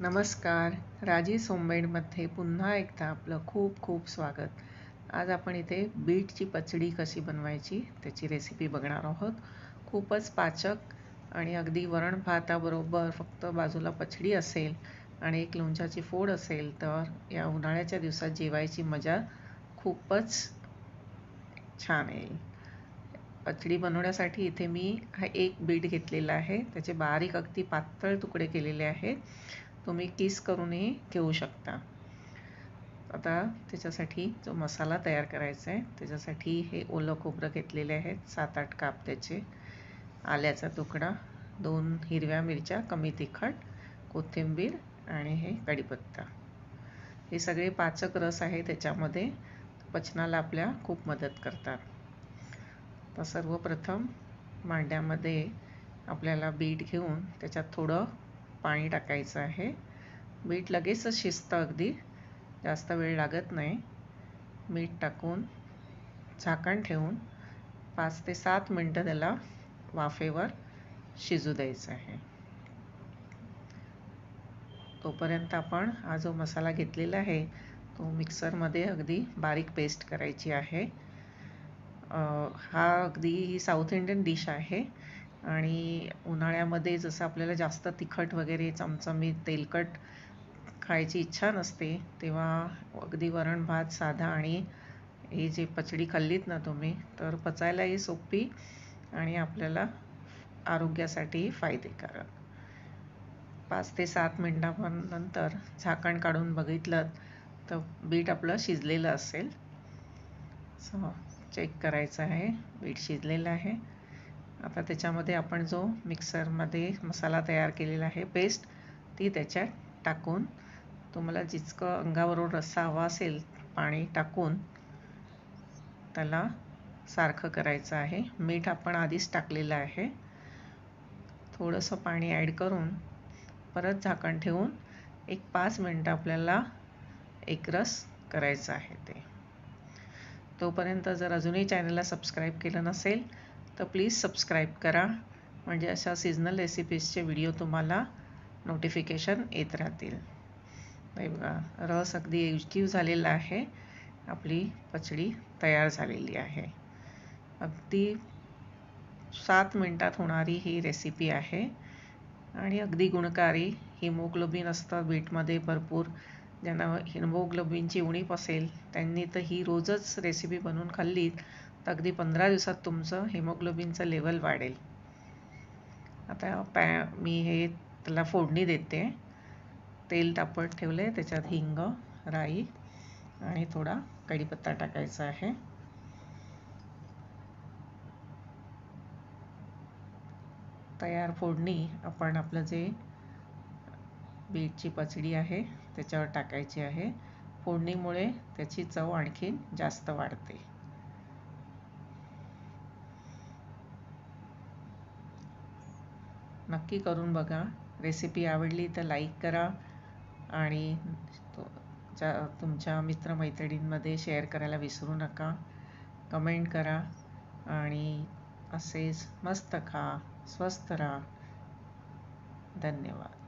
नमस्कार. राजेश होममेडमध्ये पुन्हा एकदा आपलं खूप खूप स्वागत. आज आपण इथे बीटची पचडी कशी बनवायची त्याची रेसिपी बघणार आहोत. खूपच पाचक आणि अगदी वरण भाताबरोबर फक्त बाजूला पचडी असेल आणि एक लोणच्याची फोड असेल तर या उन्हाळ्याच्या दिवसात जेवायची मजा खूपच छान येईल. पचडी बनवण्यासाठी इथे मी एक बीट घेतलेला आहे. त्याचे बारीक अगदी पातळ तुकडे केलेले आहेत. तुम्ही किस करूनही घेऊ शकता. आता त्याच्यासाठी जो मसाला तयार करायचा आहे त्याच्यासाठी हे ओलं खोबरं घेतलेले आहेत 7-8 काप त्याचे, आल्याचा तुकडा, 2 हिरव्या मिरच्या कमी तिखट, कोथिंबीर आणि हे कढीपत्ता. हे सगळे पाचक रस आहे त्याच्यामध्ये, पचनाला आपल्या खूप मदत करतात. तर सर्वप्रथम मांड्यामध्ये आपल्याला बीट घेऊन त्याच्यात थोडं पाणी टाकायचं आहे. बीट लगेचच शिजतं, अगदी जास्त वेळ लागत नाही. मीठ टाकून झाकण ठेवून 5 ते 7 मिनटं त्याला वाफेवर शिजू द्यायचं आहे. तोपर्यंत आपण हा जो मसाला घेतलेला आहे तो मिक्सरमध्ये अगदी बारीक पेस्ट करायची आहे. हा अगदी साऊथ इंडियन डिश आहे आणि उन्हाळ्यामध्ये जसं आपल्याला जास्त तिखट वगैरे चमचमीत तेलकट खायची इच्छा नसते तेव्हा अगदी वरण भात साधा आणि ही जी पचडी खाल्लीत ना तुम्ही तर पचायलाही सोपी आणि आपल्याला आरोग्यासाठीही फायदेकारक. 5 ते 7 मिनिटांनंतर झाकण काढून बघितलं तर बीट आपलं शिजलेलं असेल. चेक करायचं आहे, बीट शिजलेलं आहे. आता त्याच्यामध्ये आपण जो मिक्सरमध्ये मसाला तयार केलेला आहे पेस्ट, ती त्याच्यात टाकून तुम्हाला जितकं अंगाबरोबर रस्सा हवा असेल पाणी टाकून त्याला सारखं करायचं आहे. मीठ आपण आधीच टाकलेलं आहे. थोडंसं पाणी ॲड करून परत झाकण ठेवून एक 5 मिनटं आपल्याला एकरस करायचं आहे. तोपर्यंत जर अजूनही चॅनलला सबस्क्राईब केलं नसेल तर प्लीज सबस्क्राईब करा, म्हणजे अशा सीजनल रेसिपीजचे व्हिडिओ तुम्हाला नोटिफिकेशन येत राहतील. बघा, रस अगदी एकजीव झालेला आहे. आपली पचडी तयार झालेली आहे. अगदी 7 मिनटात होणारी ही रेसिपी आहे आणि अगदी गुणकारी. हिमोग्लोबिन असतं बीटमध्ये भरपूर. ज्यांना हिमोग्लोबिनची उणीव असेल त्यांनी तर ही रोजच रेसिपी बनवून खाल्लीत तर अगदी 15 दिवसात तुमचं हिमोग्लोबिनचं लेवल वाढेल. आता मी हे त्याला फोडणी देते. तेल तापत ठेवले, त्याच्यात हिंग, राई आणि थोडा कढीपत्ता टाकायचा आहे. तयार फोडणी आपण आपलं जे बीटची पचडी आहे त्याच्यावर टाकायची आहे. फोडणीमुळे त्याची चव आणखीन जास्त वाढते. नक्की करून बघा. रेसिपी आवडली तर लाईक करा आणि तुमच्या मित्रमैत्रिणींमध्ये शेअर करायला विसरू नका. कमेंट करा आणि असेच मस्त खा, स्वस्थ राहा. धन्यवाद.